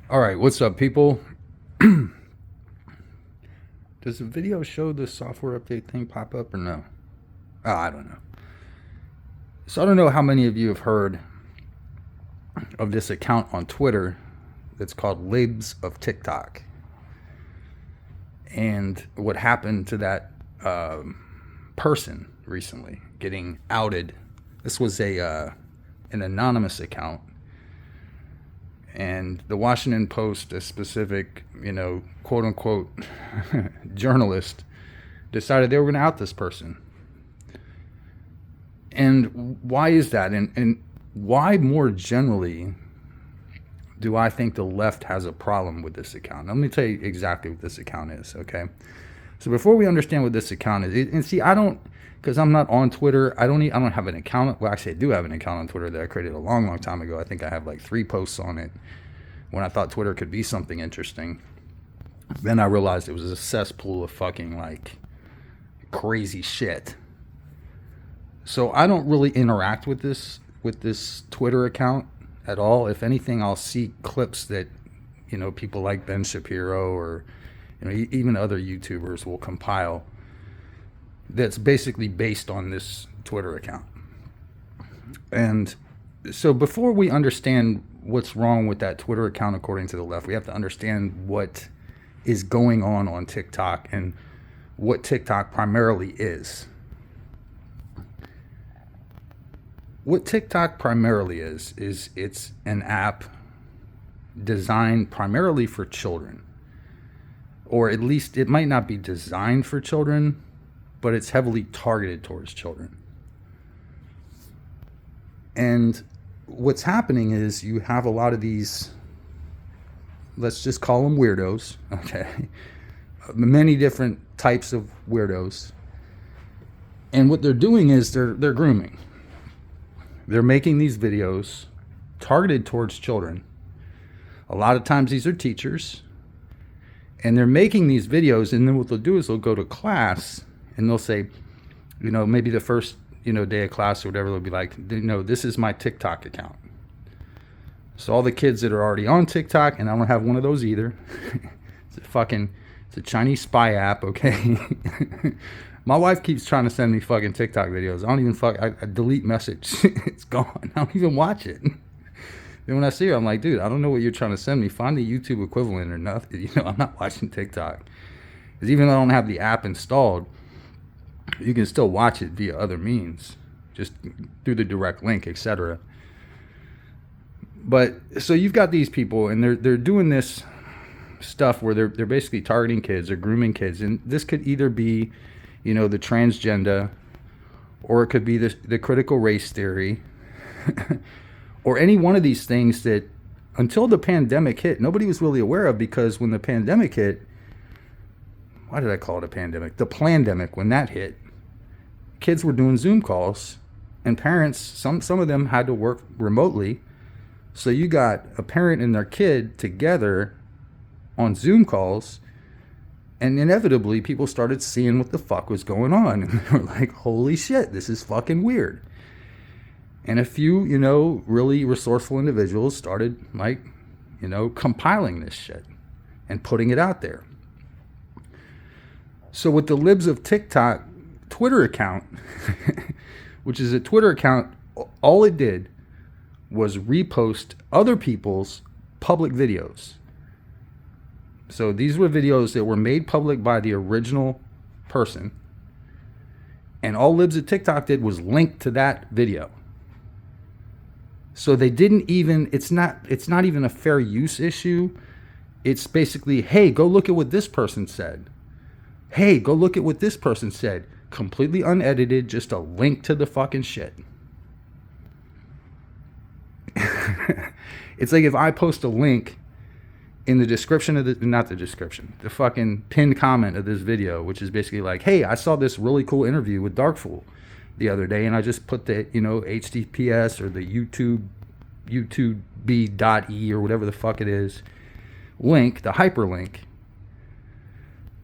All right, what's up, people? Does the video show the software update thing pop up or no? Oh, I don't know. So I don't know how many of you have heard of this account on Twitter that's called Libs of TikTok. And what happened to that person recently getting outed. This was an anonymous account. And the Washington Post, a specific, quote unquote journalist, decided they were going to out this person. And why is that? And why more generally do I think the left has a problem with this account? Let me tell you exactly what this account is, okay? So before we understand what this account is, and see, I don't, because I'm not on Twitter, I don't have an account. Well, actually, I do have an account on Twitter that I created a long, long time ago. I think I have like 3 posts on it when I thought Twitter could be something interesting. Then I realized it was a cesspool of fucking like crazy shit. So I don't really interact with this Twitter account at all. If anything, I'll see clips that people like Ben Shapiro or even other YouTubers will compile that's basically based on this Twitter account. And so before we understand what's wrong with that Twitter account according to the left, we have to understand what is going on TikTok and what TikTok primarily is. What TikTok primarily is it's an app designed primarily for children. Or at least it might not be designed for children, but it's heavily targeted towards children. And what's happening is you have a lot of these, let's just call them weirdos, okay? Many different types of weirdos. And what they're doing is they're grooming. They're making these videos targeted towards children. A lot of times these are teachers. And they're making these videos, and then what they'll do is they'll go to class and they'll say, maybe the first, day of class or whatever, they'll be like, this is my TikTok account. So all the kids that are already on TikTok, and I don't have one of those either. It's a Chinese spy app, okay? My wife keeps trying to send me fucking TikTok videos. I don't even I delete message. It's gone. I don't even watch it. And when I see her, I'm like, dude, I don't know what you're trying to send me. Find the YouTube equivalent or nothing. I'm not watching TikTok. Because even though I don't have the app installed, you can still watch it via other means, just through the direct link, etc. But so you've got these people, and they're doing this stuff where they're basically targeting kids or grooming kids, and this could either be, the transgender, or it could be the critical race theory, or any one of these things that until the pandemic hit, nobody was really aware of, because when the pandemic hit, why did I call it a pandemic? The plandemic, when that hit, kids were doing Zoom calls, and parents, some of them had to work remotely. So you got a parent and their kid together on Zoom calls, and inevitably people started seeing what the fuck was going on. And they were like, holy shit, this is fucking weird. And a few, really resourceful individuals started compiling this shit and putting it out there. So with the Libs of TikTok Twitter account, which is a Twitter account, all it did was repost other people's public videos. So these were videos that were made public by the original person. And all Libs of TikTok did was link to that video. So they didn't even, it's not even a fair use issue. It's basically, hey, go look at what this person said. Hey, go look at what this person said. Completely unedited, just a link to the fucking shit. It's like if I post a link in the description of the fucking pinned comment of this video, which is basically like, hey, I saw this really cool interview with Darkfool the other day, and I just put the, HTTPS or the YouTube.e or whatever the fuck it is, link, the hyperlink.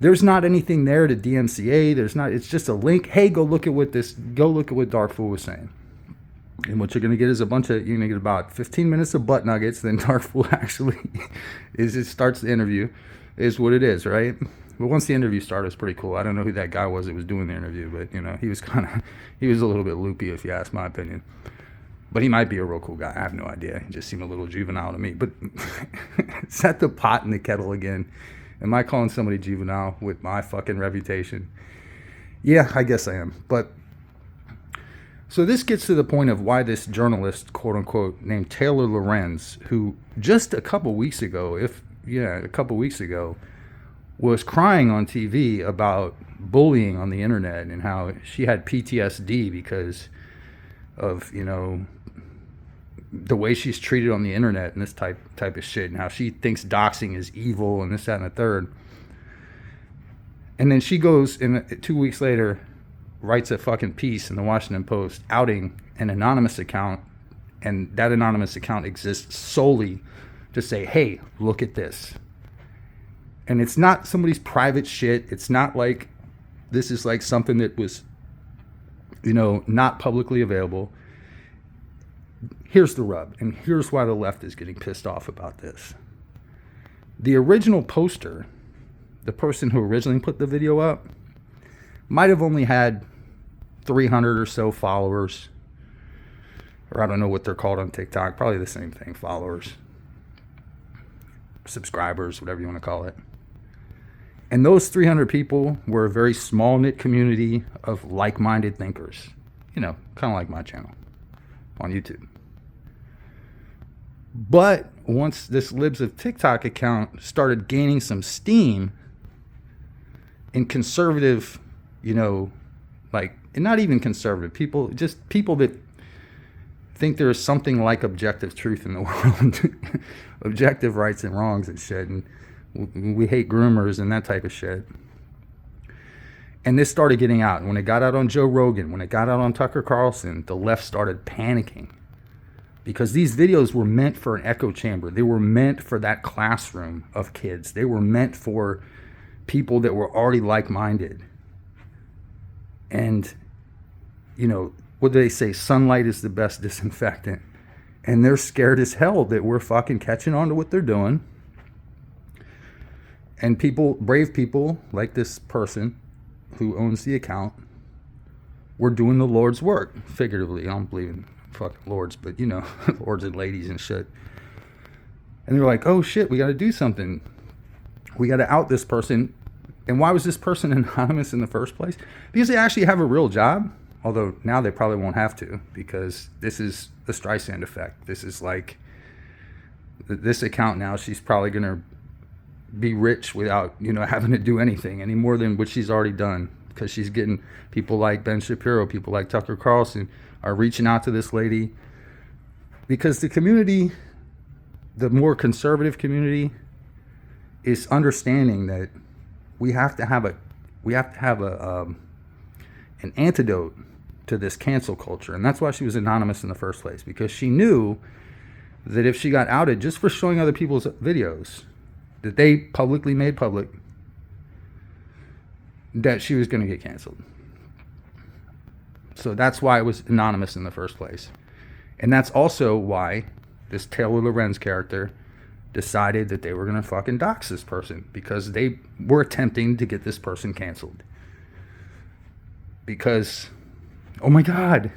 There's not anything there to DMCA. It's just a link. Hey, go look at what Darkfool was saying. And what you're going to get is you're going to get about 15 minutes of butt nuggets. Then Darful actually it starts the interview, is what it is, right? But once the interview started, it was pretty cool. I don't know who that guy was that was doing the interview, but he was a little bit loopy, if you ask my opinion. But he might be a real cool guy. I have no idea. He just seemed a little juvenile to me. But set the pot in the kettle again. Am I calling somebody juvenile with my fucking reputation? Yeah, I guess I am. But so this gets to the point of why this journalist, quote unquote, named Taylor Lorenz, who just a couple weeks ago, was crying on TV about bullying on the internet and how she had PTSD because of, the way she's treated on the internet and this type of shit, and how she thinks doxing is evil and this, that, and the third. And then she goes, and 2 weeks later, writes a fucking piece in the Washington Post outing an anonymous account, and that anonymous account exists solely to say, hey, look at this. And it's not somebody's private shit. It's not like this is like something that was, not publicly available. Here's the rub, and here's why the left is getting pissed off about this. The original poster, the person who originally put the video up, might have only had 300 or so followers, or I don't know what they're called on TikTok, probably the same thing, followers, subscribers, whatever you want to call it. And those 300 people were a very small-knit community of like-minded thinkers, kind of like my channel on YouTube. But once this Libs of TikTok account started gaining some steam in conservative, and not even conservative people, just people that think there is something like objective truth in the world, objective rights and wrongs and shit, and we hate groomers and that type of shit. And this started getting out. And when it got out on Joe Rogan, when it got out on Tucker Carlson, the left started panicking. Because these videos were meant for an echo chamber. They were meant for that classroom of kids. They were meant for people that were already like-minded. And, what do they say? Sunlight is the best disinfectant. And they're scared as hell that we're fucking catching on to what they're doing. And brave people like this person who owns the account, were doing the Lord's work, figuratively. I don't believe in fucking lords, but lords and ladies and shit. And they're like, oh shit, we got to do something. We got to out this person. And why was this person anonymous in the first place? Because they actually have a real job. Although now they probably won't have to, because this is the Streisand effect. This is like, this account now, she's probably going to be rich without, having to do anything any more than what she's already done. Because she's getting people like Ben Shapiro, people like Tucker Carlson are reaching out to this lady. Because the community, the more conservative community, is understanding that we have to have an antidote to this cancel culture. And that's why she was anonymous in the first place, because she knew that if she got outed just for showing other people's videos that they publicly made public, that she was going to get canceled. So that's why it was anonymous in the first place. And that's also why this Taylor Lorenz character decided that they were going to fucking dox this person, because they were attempting to get this person canceled. Because, oh my God,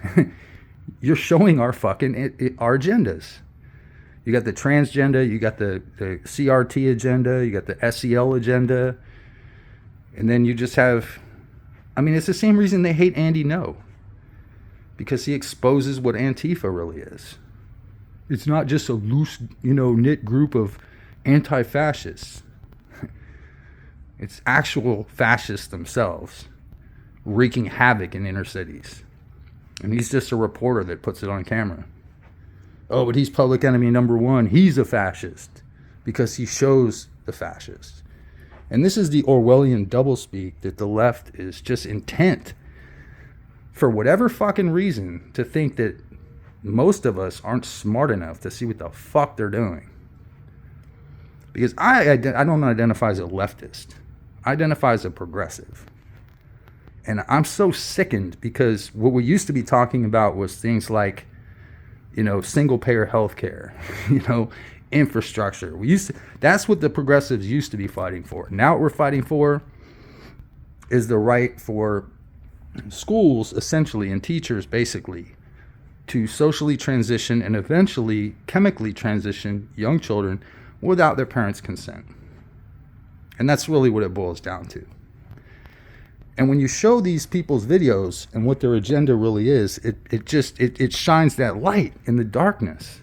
you're showing our fucking, our agendas. You got the transgender, you got the CRT agenda, you got the SEL agenda, and then you just have, it's the same reason they hate Andy Ngo, because he exposes what Antifa really is. It's not just a loose, knit group of anti-fascists. It's actual fascists themselves, wreaking havoc in inner cities. And he's just a reporter that puts it on camera. Oh, but he's public enemy number one. He's a fascist because he shows the fascists. And this is the Orwellian doublespeak that the left is just intent, for whatever fucking reason, to think that most of us aren't smart enough to see what the fuck they're doing. Because I don't identify as a leftist. I identify as a progressive. And I'm so sickened, because what we used to be talking about was things like single payer healthcare, infrastructure. That's what the progressives used to be fighting for. Now what we're fighting for is the right for schools, essentially, and teachers, basically, to socially transition and eventually chemically transition young children without their parents' consent. And that's really what it boils down to. And when you show these people's videos and what their agenda really is, it shines that light in the darkness.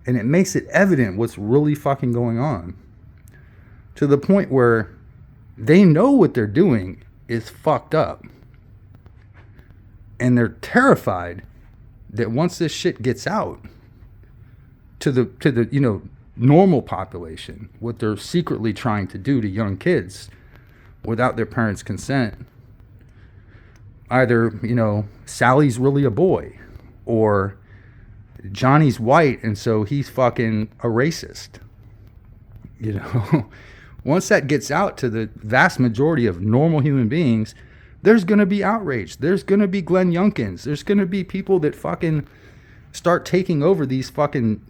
And it makes it evident what's really fucking going on. To the point where they know what they're doing is fucked up. And they're terrified that once this shit gets out to the normal population, what they're secretly trying to do to young kids without their parents' consent, either, Sally's really a boy, or Johnny's white and so he's fucking a racist. Once that gets out to the vast majority of normal human beings, there's going to be outrage. There's going to be Glenn Youngkins. There's going to be people that fucking start taking over these fucking,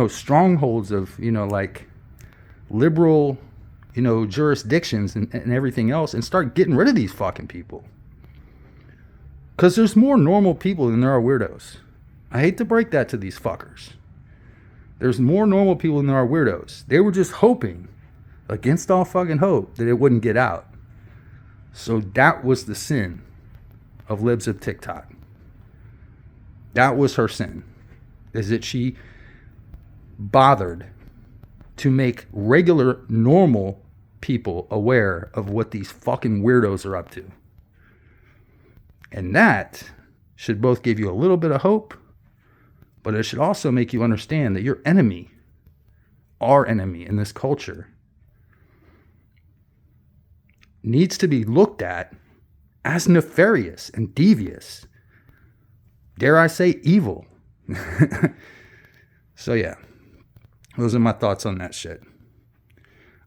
strongholds of, like liberal, jurisdictions and everything else, and start getting rid of these fucking people. Because there's more normal people than there are weirdos. I hate to break that to these fuckers. There's more normal people than there are weirdos. They were just hoping, against all fucking hope, that it wouldn't get out. So that was the sin of Libs of Tik Tok. That was her sin, is that she bothered to make regular, normal people aware of what these fucking weirdos are up to. And that should both give you a little bit of hope, but it should also make you understand that your enemy, our enemy in this culture, needs to be looked at as nefarious and devious. Dare I say evil. So yeah, those are my thoughts on that shit.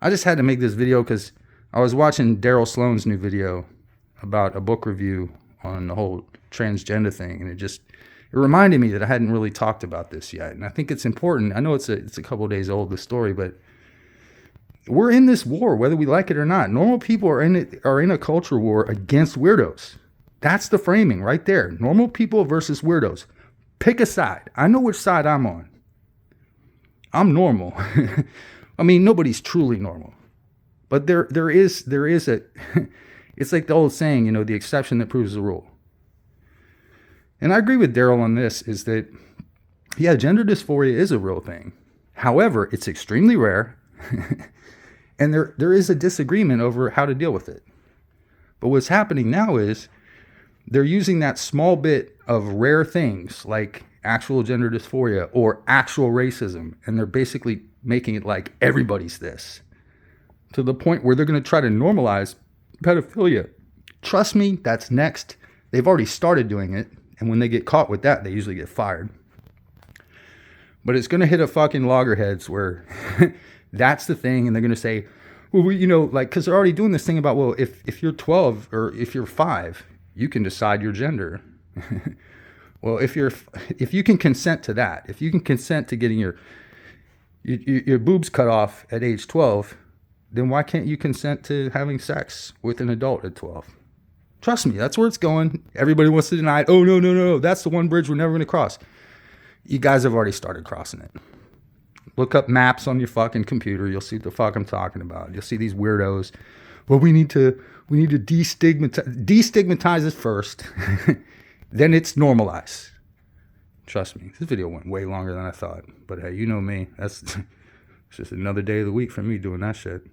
I just had to make this video because I was watching Daryl Sloan's new video about a book review on the whole transgender thing, and it reminded me that I hadn't really talked about this yet. And I think it's important. I know it's a couple of days old, this story, but we're in this war, whether we like it or not. Normal people are in a culture war against weirdos. That's the framing right there. Normal people versus weirdos. Pick a side. I know which side I'm on. I'm normal. I mean, nobody's truly normal, but there is a. It's like the old saying, the exception that proves the rule. And I agree with Daryl on this, is that, yeah, gender dysphoria is a real thing. However, it's extremely rare, and there is a disagreement over how to deal with it. But what's happening now is they're using that small bit of rare things like actual gender dysphoria or actual racism, and they're basically making it like everybody's this, to the point where they're going to try to normalize pedophilia. Trust me, that's next. They've already started doing it, and when they get caught with that, they usually get fired. But it's going to hit a fucking loggerheads where that's the thing, and they're going to say, well, because they're already doing this thing about, well, if you're 12 or if you're 5, you can decide your gender. Well, if you can consent to that, if you can consent to getting your boobs cut off at age 12, then why can't you consent to having sex with an adult at 12? Trust me, that's where it's going. Everybody wants to deny it. Oh, no. That's the one bridge we're never going to cross. You guys have already started crossing it. Look up maps on your fucking computer. You'll see what the fuck I'm talking about. You'll see these weirdos. Well, we need to destigmatize it first. Then it's normalized. Trust me, this video went way longer than I thought. But hey, you know me. It's just another day of the week for me doing that shit.